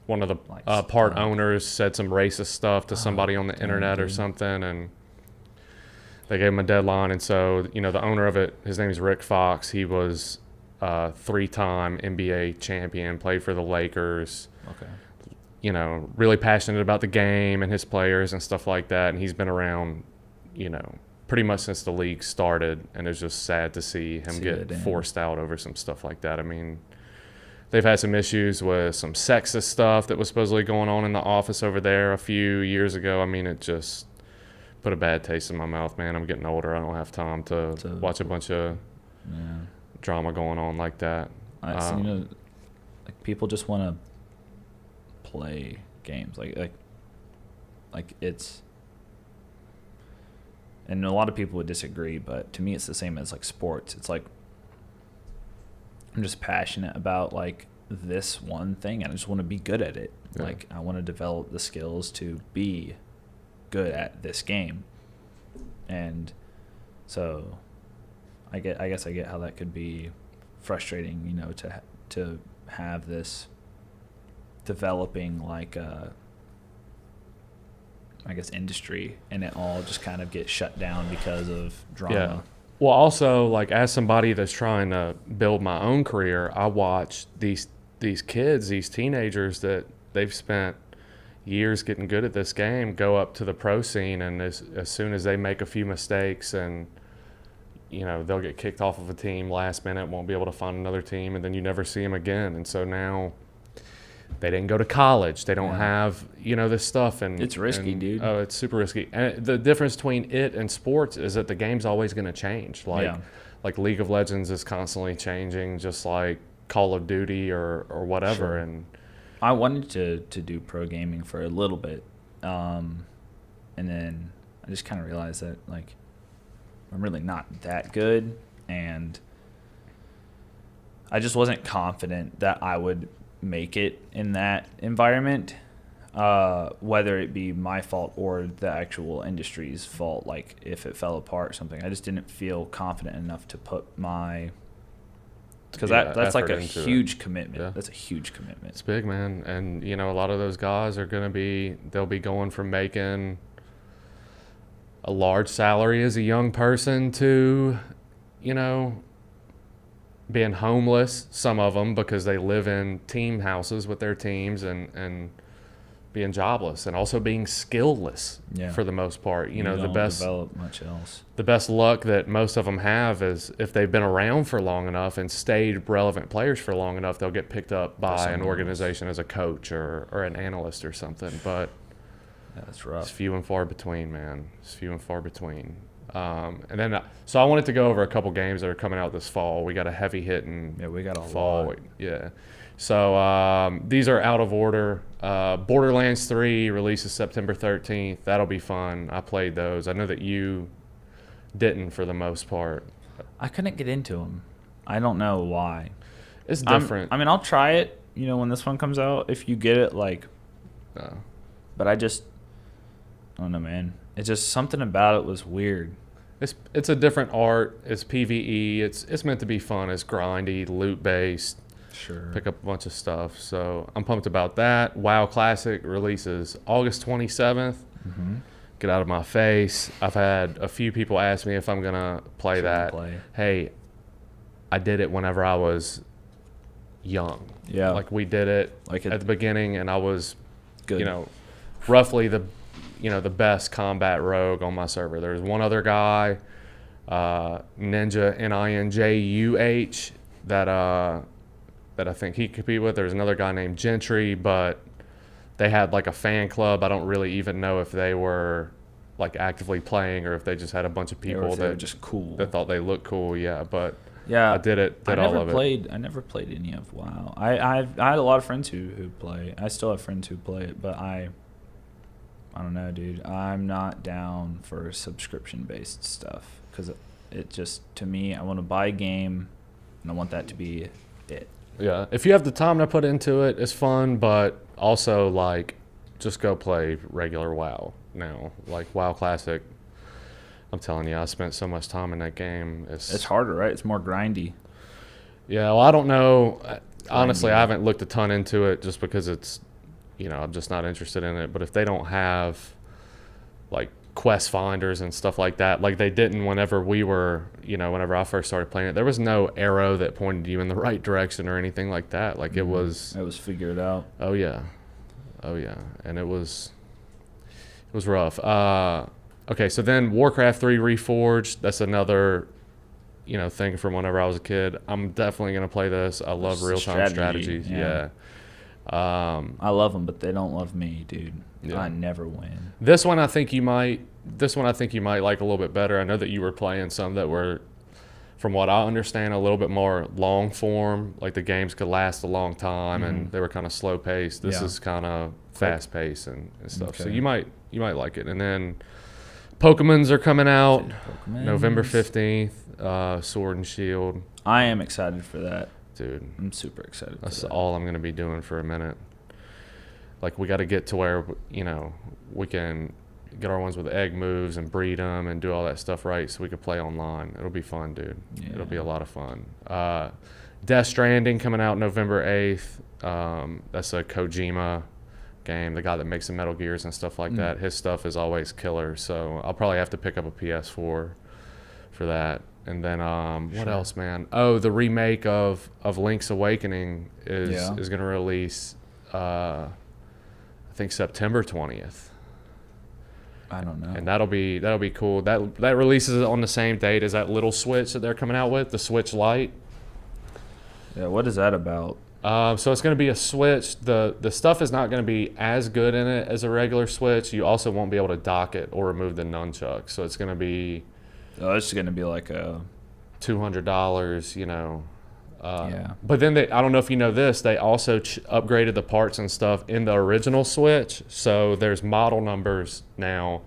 [SPEAKER 1] said some racist stuff to somebody on the internet or something, and they gave him a deadline. And so, the owner of it, his name is Rick Fox. He was a 3-time NBA champion, played for the Lakers.
[SPEAKER 2] Okay.
[SPEAKER 1] Really passionate about the game and his players and stuff like that. And he's been around, pretty much since the league started, and it's just sad to see him get forced out over some stuff like that. I mean, they've had some issues with some sexist stuff that was supposedly going on in the office over there a few years ago. I mean, it just put a bad taste in my mouth, man. I'm getting older. I don't have time to watch a bunch of drama going on like that.
[SPEAKER 2] You know, like people just want to play games, like it's. And a lot of people would disagree, but to me, it's the same as like sports. It's like I'm just passionate about like this one thing, and I just want to be good at it. Yeah. Like I want to develop the skills to be good at this game, and so I guess I get how that could be frustrating, you know, to have this developing like I guess industry, and it all just kind of gets shut down because of drama.
[SPEAKER 1] Yeah. Well, also, like as somebody that's trying to build my own career, I watch these kids, these teenagers that they've spent years getting good at this game go up to the pro scene, and as soon as they make a few mistakes, and you know, they'll get kicked off of a team last minute, won't be able to find another team, and then you never see them again. And so now they didn't go to college. They don't have, you know, this stuff. And
[SPEAKER 2] it's risky, dude.
[SPEAKER 1] Oh, it's super risky. And the difference between it and sports is that the game's always going to change. Like League of Legends is constantly changing, just like Call of Duty or whatever. Sure. And
[SPEAKER 2] I wanted to do pro gaming for a little bit. And then I just kind of realized that, like, I'm really not that good. And I just wasn't confident that I would make it in that environment, whether it be my fault or the actual industry's fault. Like if it fell apart or something, I just didn't feel confident enough to put my, because that's like a huge commitment. Yeah. That's a huge commitment.
[SPEAKER 1] It's big, man. And you know, a lot of those guys are they'll be going from making a large salary as a young person to, you know, being homeless, some of them, because they live in team houses with their teams, and being jobless, and also being skillless for the most part. You know,
[SPEAKER 2] don't develop much else.
[SPEAKER 1] The best luck that most of them have is if they've been around for long enough and stayed relevant players for long enough, they'll get picked up by an organization as a coach or an analyst or something. But
[SPEAKER 2] that's rough.
[SPEAKER 1] It's few and far between, man. It's few and far between. And then, so I wanted to go over a couple games that are coming out this fall. We got a heavy hitting.
[SPEAKER 2] Yeah, we got a
[SPEAKER 1] fall.
[SPEAKER 2] lot.
[SPEAKER 1] Yeah. So these are out of order. Borderlands 3 releases September 13th. That'll be fun. I played those. I know that you didn't for the most part.
[SPEAKER 2] I couldn't get into them. I don't know why.
[SPEAKER 1] It's different.
[SPEAKER 2] I mean, I'll try it, you know, when this one comes out, if you get it, like. But I don't know, man. It's just something about it was weird.
[SPEAKER 1] It's a different art. It's PvE. It's meant to be fun. It's grindy, loot based.
[SPEAKER 2] Sure.
[SPEAKER 1] Pick up a bunch of stuff. So I'm pumped about that. WoW Classic releases August 27th.
[SPEAKER 2] Mm-hmm.
[SPEAKER 1] Get out of my face. I've had a few people ask me if I'm gonna play that. Hey, I did it whenever I was young.
[SPEAKER 2] Yeah.
[SPEAKER 1] Like we did it at the beginning, and I was
[SPEAKER 2] good.
[SPEAKER 1] You know, roughly the best combat rogue on my server. There's one other guy, Ninja Ninjuh, that I think he could be with. There's another guy named Gentry, but they had like a fan club. I don't really even know if they were like actively playing or if they just had a bunch of people that
[SPEAKER 2] were just cool,
[SPEAKER 1] that thought they looked cool. Yeah, but
[SPEAKER 2] yeah,
[SPEAKER 1] I did all of it.
[SPEAKER 2] I never played any of WoW. I had a lot of friends who play. I still have friends who play it, but I don't know, dude. I'm not down for subscription-based stuff because it just, to me, I want to buy a game, and I want that to be it.
[SPEAKER 1] Yeah, if you have the time to put into it, it's fun, but also, like, just go play regular WoW now. Like, WoW Classic, I'm telling you, I spent so much time in that game.
[SPEAKER 2] It's harder, right? It's more grindy.
[SPEAKER 1] Yeah, well, I don't know. Honestly, I haven't looked a ton into it just because it's, you know, I'm just not interested in it. But if they don't have, like, quest finders and stuff like that, like they didn't whenever I first started playing it, there was no arrow that pointed you in the right direction or anything like that. Like it was
[SPEAKER 2] figured out.
[SPEAKER 1] Oh yeah. And it was rough. Okay, so then Warcraft 3 Reforged, that's another, you know, thing from whenever I was a kid. I'm definitely going to play this. I love real-time strategies. Yeah.
[SPEAKER 2] I love them, but they don't love me, dude. Yeah. I never win.
[SPEAKER 1] This one I think you might like a little bit better. I know that you were playing some that were from what I understand, a little bit more long form. Like the games could last a long time, and they were kind of slow paced. This is kind of fast paced and stuff. Okay. So you might like it. And then Pokemons are coming out November 15th. Sword and Shield.
[SPEAKER 2] I am excited for that,
[SPEAKER 1] dude.
[SPEAKER 2] I'm super excited.
[SPEAKER 1] That's all I'm gonna be doing for a minute. Like we got to get to where we can get our ones with egg moves and breed them and do all that stuff right, so we can play online. It'll be fun, dude. Yeah. It'll be a lot of fun. Death Stranding coming out November 8th. That's a Kojima game, the guy that makes the Metal Gears and stuff like that. His stuff is always killer, so I'll probably have to pick up a PS4 for that. And then what else, man? Oh, the remake of Link's Awakening is going to release, I think September 20th.
[SPEAKER 2] I don't know.
[SPEAKER 1] And that'll be cool. That releases on the same date as that little Switch that they're coming out with, the Switch Lite.
[SPEAKER 2] Yeah, what is that about?
[SPEAKER 1] So it's going to be a Switch. The stuff is not going to be as good in it as a regular Switch. You also won't be able to dock it or remove the nunchuck. So it's going to be...
[SPEAKER 2] Oh, it's going to be like a...
[SPEAKER 1] $200, yeah. But then I don't know if you know this, they also upgraded the parts and stuff in the original Switch. So there's model numbers now.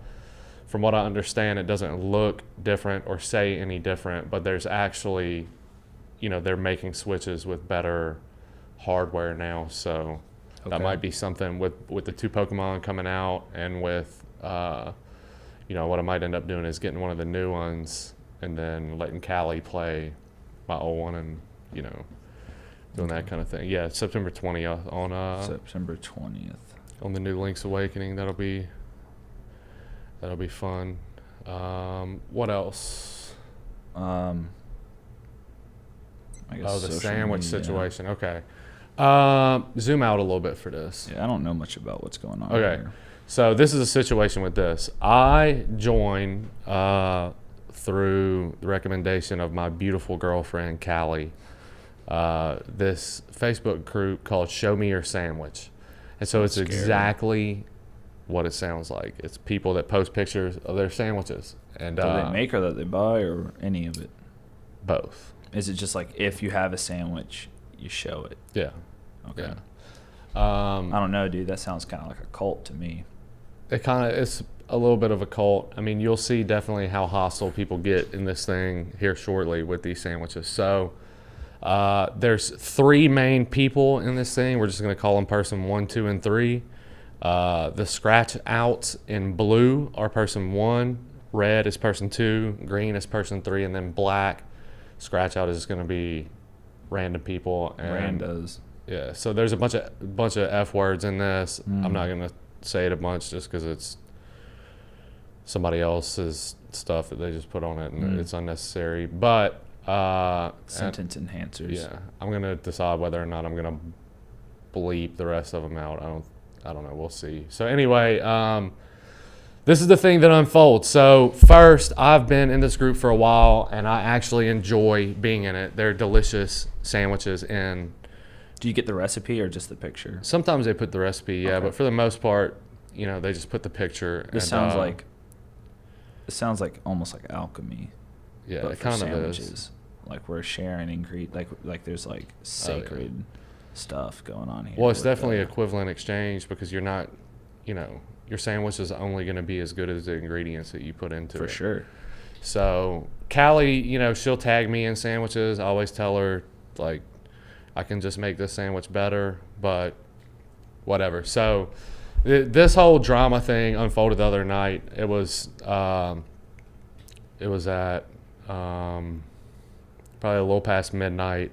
[SPEAKER 1] From what I understand, it doesn't look different or say any different, but there's actually, they're making Switches with better hardware now. So that might be something with the 2 Pokemon coming out, and with, what I might end up doing is getting one of the new ones and then letting Callie play my old one and, doing that kind of thing. Yeah, September 20th on
[SPEAKER 2] September 20th
[SPEAKER 1] on the new Link's Awakening. That'll be fun. What else?
[SPEAKER 2] I guess
[SPEAKER 1] the sandwich situation. Okay. Zoom out a little bit for this.
[SPEAKER 2] Yeah, I don't know much about what's going on.
[SPEAKER 1] Okay.
[SPEAKER 2] Here.
[SPEAKER 1] So this is a situation with this. I joined through the recommendation of my beautiful girlfriend, Callie, this Facebook group called Show Me Your Sandwich. And so it's exactly what it sounds like. It's people that post pictures of their sandwiches. And
[SPEAKER 2] do they make or that they buy, or any of it?
[SPEAKER 1] Both.
[SPEAKER 2] Is it just like if you have a sandwich, you show it?
[SPEAKER 1] Yeah.
[SPEAKER 2] Okay.
[SPEAKER 1] Yeah.
[SPEAKER 2] I don't know, dude. That sounds kind of like a cult to me.
[SPEAKER 1] It's a little bit of a cult. I mean, you'll see definitely how hostile people get in this thing here shortly with these sandwiches. So there's 3 main people in this thing. We're just going to call them person 1, 2, and 3. The scratch outs in blue are person 1, red is person 2, green is person 3, and then black scratch out is going to be random people. And
[SPEAKER 2] randos.
[SPEAKER 1] Yeah, so there's a bunch of F words in this. I'm not going to say it a bunch just because it's somebody else's stuff that they just put on it, and it's unnecessary. But
[SPEAKER 2] sentence enhancers.
[SPEAKER 1] Yeah, I'm gonna decide whether or not I'm gonna bleep the rest of them out. I don't know. We'll see. So anyway, this is the thing that unfolds. So first, I've been in this group for a while, and I actually enjoy being in it. They're delicious sandwiches. And
[SPEAKER 2] do you get the recipe or just the picture?
[SPEAKER 1] Sometimes they put the recipe, yeah, but for the most part, they just put the picture.
[SPEAKER 2] This sounds like almost like alchemy.
[SPEAKER 1] Yeah, it kind of is.
[SPEAKER 2] Like we're sharing ingredients, like there's like sacred stuff going on here.
[SPEAKER 1] Well, it's definitely equivalent exchange, because you're not, your sandwich is only going to be as good as the ingredients that you put into it.
[SPEAKER 2] For sure.
[SPEAKER 1] So Callie, she'll tag me in sandwiches. I always tell her, like, I can just make this sandwich better, but whatever. So this whole drama thing unfolded the other night. It was at probably a little past midnight.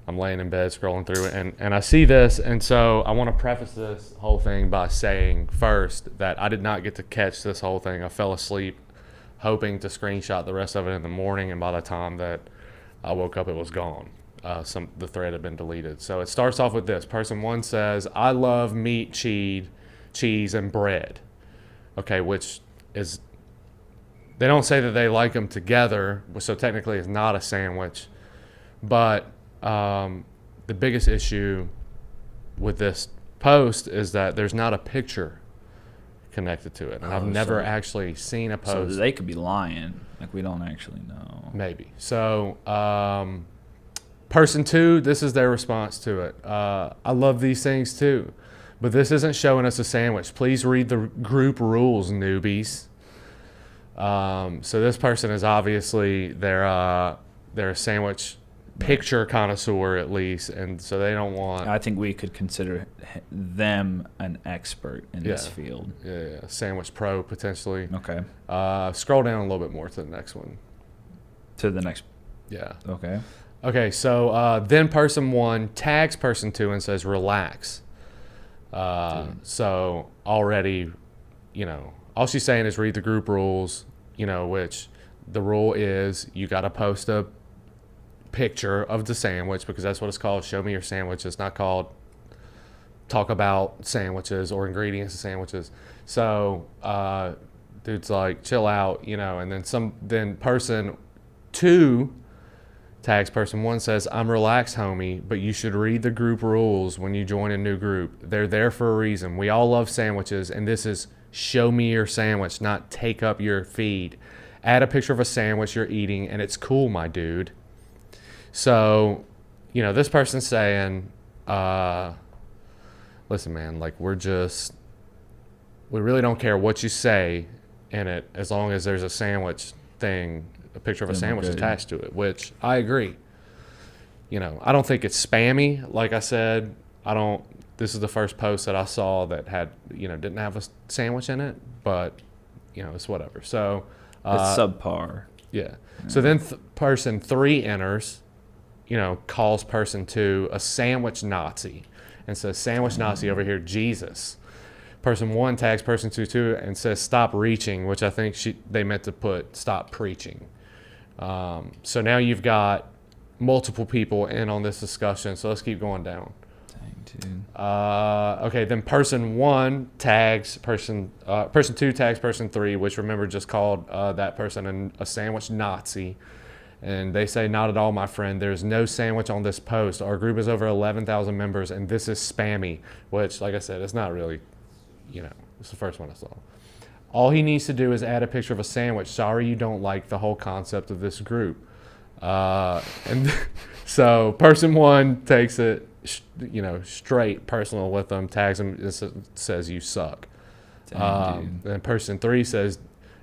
[SPEAKER 1] I'm laying in bed scrolling through it, and I see this, and so I want to preface this whole thing by saying first that I did not get to catch this whole thing. I fell asleep hoping to screenshot the rest of it in the morning, and by the time that I woke up, it was gone. The thread had been deleted. So it starts off with this. Person 1 says, I love meat, cheese, and bread. Okay, which is, they don't say that they like them together, so technically it's not a sandwich. But the biggest issue with this post is that there's not a picture connected to it. And I've never actually seen a post.
[SPEAKER 2] So they could be lying. Like, we don't actually know.
[SPEAKER 1] Maybe. So, person 2, this is their response to it. I love these things too, but this isn't showing us a sandwich. Please read the group rules, newbies. So this person is obviously they're a sandwich picture connoisseur at least, and so they don't want.
[SPEAKER 2] I think we could consider them an expert in this field.
[SPEAKER 1] Yeah, sandwich pro potentially.
[SPEAKER 2] Okay.
[SPEAKER 1] Scroll down a little bit more to the next one.
[SPEAKER 2] To the next.
[SPEAKER 1] Yeah.
[SPEAKER 2] Okay.
[SPEAKER 1] Okay, so then person 1 tags person 2 and says relax. So already, all she's saying is read the group rules, which the rule is you got to post a picture of the sandwich, because that's what it's called. Show me your sandwich. It's not called talk about sandwiches or ingredients of sandwiches. So dude's like, chill out, and then person 2 tags person 1 says, I'm relaxed, homie, but you should read the group rules when you join a new group. They're there for a reason. We all love sandwiches, and this is show me your sandwich, not take up your feed. Add a picture of a sandwich you're eating, and it's cool, my dude. So, this person's saying, listen, man, like, we really don't care what you say in it as long as there's a sandwich thing, a picture of a sandwich attached to it, which I agree. I don't think it's spammy. Like I said, this is the first post that I saw that had, didn't have a sandwich in it, but, it's whatever. So,
[SPEAKER 2] it's subpar.
[SPEAKER 1] Yeah. So then person 3 enters, calls person 2 a sandwich Nazi and says, sandwich Nazi over here, Jesus. Person 1 tags person 2 and says, stop reaching, which I think they meant to put stop preaching. So now you've got multiple people in on this discussion. So let's keep going down.
[SPEAKER 2] Dang, dude.
[SPEAKER 1] Okay, then person 1 tags person 2 tags person 3, which remember just called that person a sandwich Nazi. And they say, not at all, my friend. There's no sandwich on this post. Our group is over 11,000 members, and this is spammy, which, like I said, it's not really, it's the first one I saw. All he needs to do is add a picture of a sandwich. Sorry you don't like the whole concept of this group. And so person 1 takes it, straight personal with them, tags them, and says, you suck. And person 3 says,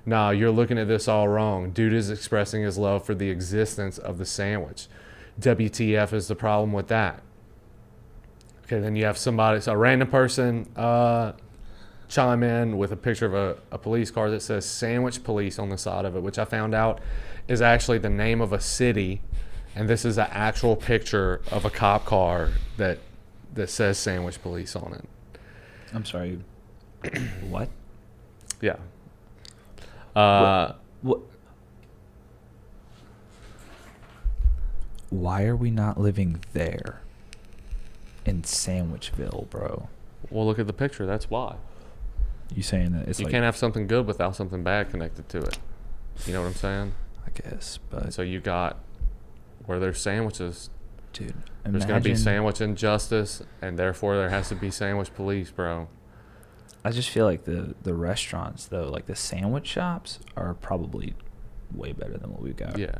[SPEAKER 1] nah, you're looking at this all wrong. Dude is expressing his love for the existence of the sandwich. WTF is the problem with that? Okay, then you have a random person chime in with a picture of a police car that says Sandwich Police on the side of it, which I found out is actually the name of a city. And this is an actual picture of a cop car that says Sandwich Police on it.
[SPEAKER 2] I'm sorry. What?
[SPEAKER 1] Yeah.
[SPEAKER 2] What? Why are we not living there? In Sandwichville, bro.
[SPEAKER 1] Well, look at the picture. That's why.
[SPEAKER 2] You saying that it's
[SPEAKER 1] you can't have something good without something bad connected to it. You know what I'm saying?
[SPEAKER 2] I guess, but
[SPEAKER 1] so you got where there's sandwiches.
[SPEAKER 2] Dude,
[SPEAKER 1] there's going to be sandwich injustice, and therefore there has to be sandwich police, bro.
[SPEAKER 2] I just feel like the restaurants, though, like the sandwich shops, are probably way better than what we've got.
[SPEAKER 1] Yeah,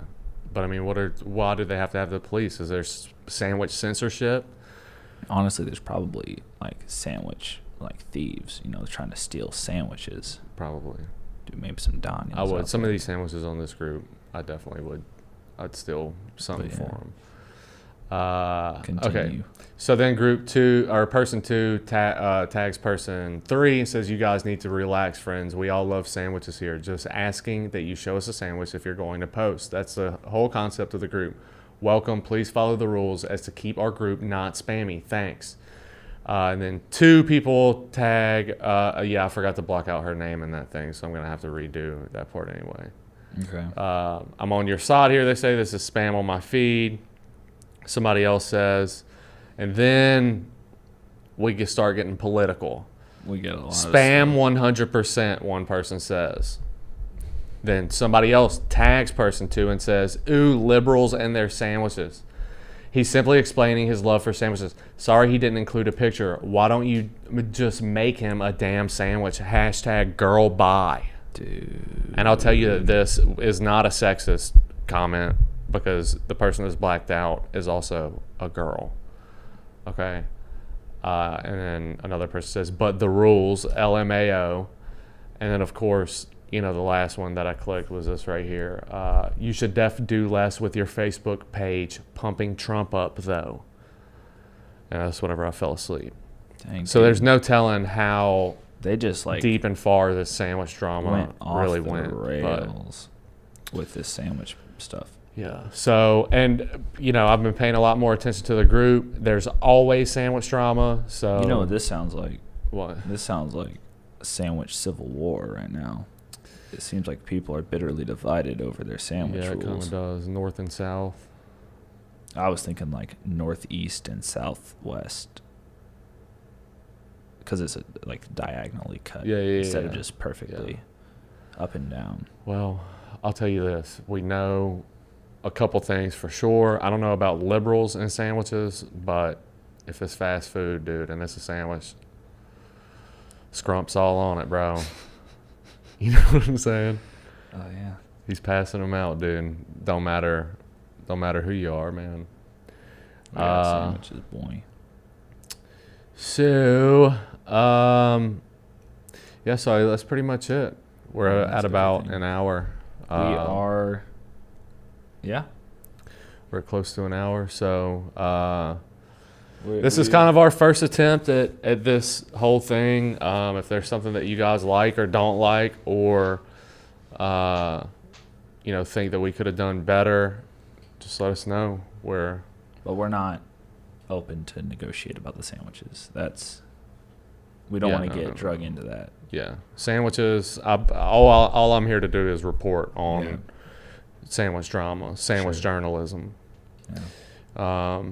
[SPEAKER 1] but I mean, why do they have to have the police? Is there sandwich censorship?
[SPEAKER 2] Honestly, there's probably like sandwich thieves, trying to steal sandwiches.
[SPEAKER 1] Probably.
[SPEAKER 2] Do maybe some Daniels.
[SPEAKER 1] I would. Some of these sandwiches on this group, I definitely would. I'd steal something for them.
[SPEAKER 2] Continue.
[SPEAKER 1] Okay. So then group 2 or person 2 tags person 3 and says, you guys need to relax, friends. We all love sandwiches here. Just asking that you show us a sandwich if you're going to post. That's the whole concept of the group. Welcome. Please follow the rules as to keep our group not spammy. Thanks. And then 2 people tag. I forgot to block out her name in that thing, so I'm going to have to redo that part anyway.
[SPEAKER 2] Okay.
[SPEAKER 1] I'm on your side here. They say this is spam on my feed. Somebody else says, and then we can start getting political.
[SPEAKER 2] We get a lot
[SPEAKER 1] spam 100%, one person says. Then somebody else tags person 2 and says, ooh, liberals and their sandwiches. He's simply explaining his love for sandwiches. Sorry he didn't include a picture. Why don't you just make him a damn sandwich? # girl bye.
[SPEAKER 2] Dude.
[SPEAKER 1] And I'll tell you that this is not a sexist comment because the person that's blacked out is also a girl. Okay. And then another person says, but the rules, LMAO. And then, of course, the last one that I clicked was this right here. You should do less with your Facebook page, pumping Trump up, though. And that's whenever I fell asleep.
[SPEAKER 2] Dang,
[SPEAKER 1] so there's no telling how
[SPEAKER 2] they just
[SPEAKER 1] deep and far this sandwich drama really went.
[SPEAKER 2] Rails with this sandwich stuff.
[SPEAKER 1] Yeah. So, and, I've been paying a lot more attention to the group. There's always sandwich drama. So,
[SPEAKER 2] you know what this sounds like?
[SPEAKER 1] What?
[SPEAKER 2] This sounds like a sandwich civil war right now. It seems like people are bitterly divided over their sandwich rules.
[SPEAKER 1] Yeah, it kind of does. North and south.
[SPEAKER 2] I was thinking like northeast and southwest. Because it's like diagonally cut instead of just perfectly up and down.
[SPEAKER 1] Well, I'll tell you this. We know a couple things for sure. I don't know about liberals and sandwiches, but if it's fast food, dude, and it's a sandwich, Scrump's all on it, bro. You know what I'm saying?
[SPEAKER 2] Oh, yeah.
[SPEAKER 1] He's passing them out, dude. Don't matter who you are, man.
[SPEAKER 2] Sandwiches, boy.
[SPEAKER 1] So, so that's pretty much it. We're at about an hour.
[SPEAKER 2] We are,
[SPEAKER 1] we're close to an hour. So, this is kind of our first attempt at this whole thing. If there's something that you guys like or don't like, or think that we could have done better, just let us know.
[SPEAKER 2] But we're not open to negotiate about the sandwiches. We don't want to get drug into that.
[SPEAKER 1] Yeah, sandwiches. All I'm here to do is report on sandwich drama, sandwich journalism.
[SPEAKER 2] Yeah.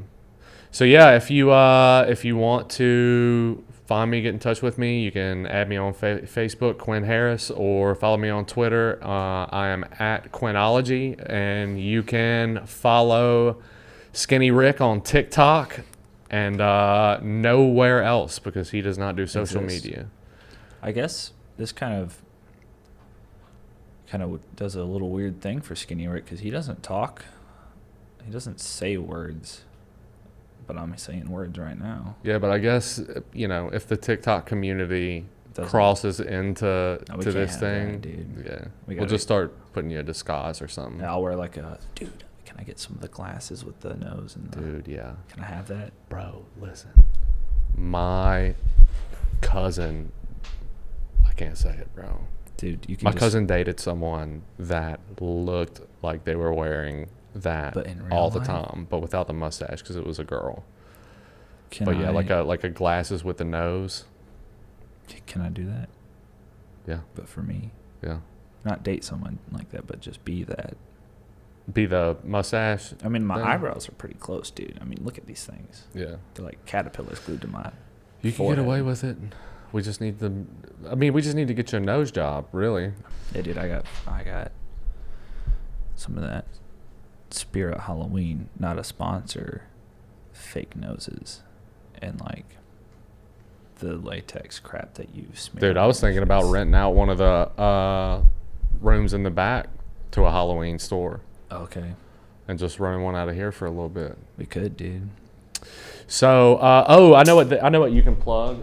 [SPEAKER 1] So if you want to find me, get in touch with me, you can add me on Facebook, Quinn Harris, or follow me on Twitter. I am at Quinology, and you can follow Skinny Rick on TikTok and nowhere else because he does not do social media.
[SPEAKER 2] I guess this kind of does a little weird thing for Skinny Rick because he doesn't talk. He doesn't say words. But I'm saying words right now.
[SPEAKER 1] Yeah, but I guess, if the TikTok community crosses into this thing,
[SPEAKER 2] that, dude.
[SPEAKER 1] We'll just start putting you a disguise or something.
[SPEAKER 2] Yeah, I'll wear dude, can I get some of the glasses with the nose?
[SPEAKER 1] Dude, yeah.
[SPEAKER 2] Can I have that?
[SPEAKER 1] Bro, listen. My cousin, I can't say it, bro.
[SPEAKER 2] Dude, you can
[SPEAKER 1] My cousin dated someone that looked like they were wearing that all the time, but without the mustache because it was a girl. Like a glasses with the nose.
[SPEAKER 2] Can I do that?
[SPEAKER 1] Yeah.
[SPEAKER 2] But for me.
[SPEAKER 1] Yeah.
[SPEAKER 2] Not date someone like that, but just be that.
[SPEAKER 1] Be the mustache.
[SPEAKER 2] I mean, my eyebrows are pretty close, dude. I mean, look at these things.
[SPEAKER 1] Yeah.
[SPEAKER 2] They're like caterpillars glued to my
[SPEAKER 1] You can
[SPEAKER 2] forehead.
[SPEAKER 1] get away with it. We just need we just need to get you a nose job, really.
[SPEAKER 2] Yeah, dude, I got some of that Spirit Halloween, not a sponsor, fake noses, and like the latex crap that you smear.
[SPEAKER 1] Dude, I was thinking about renting out one of the rooms in the back to a Halloween store.
[SPEAKER 2] Okay.
[SPEAKER 1] And just running one out of here for a little bit.
[SPEAKER 2] We could, dude.
[SPEAKER 1] So, I know what you can plug.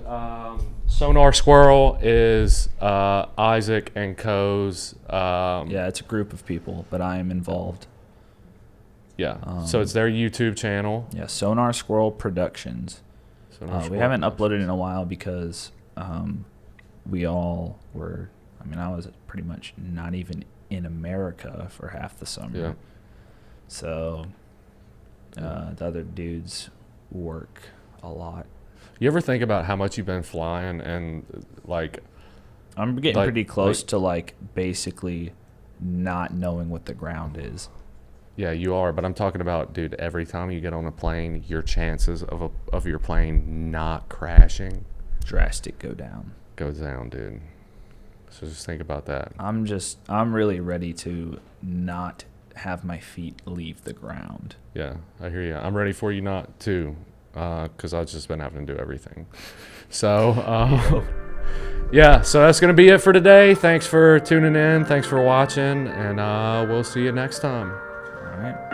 [SPEAKER 1] Sonar Squirrel is Isaac and Co's.
[SPEAKER 2] Yeah, it's a group of people, but I am involved.
[SPEAKER 1] Yeah. So it's their YouTube channel.
[SPEAKER 2] Yeah, Sonar Squirrel Productions. We haven't uploaded in a while because we all were. I mean, I was pretty much not even in America for half the summer.
[SPEAKER 1] Yeah.
[SPEAKER 2] So the other dudes work a lot.
[SPEAKER 1] You ever think about how much you've been flying and like?
[SPEAKER 2] I'm getting pretty close to like basically not knowing what the ground is.
[SPEAKER 1] Yeah, you are, but I'm talking about, dude, every time you get on a plane, your chances of your plane not crashing
[SPEAKER 2] go down.
[SPEAKER 1] Goes down, dude. So just think about that.
[SPEAKER 2] I'm really ready to not have my feet leave the ground.
[SPEAKER 1] Yeah, I hear you. I'm ready for you not to, because I've just been having to do everything. So, yeah, so that's going to be it for today. Thanks for tuning in. Thanks for watching, and we'll see you next time.
[SPEAKER 2] All right.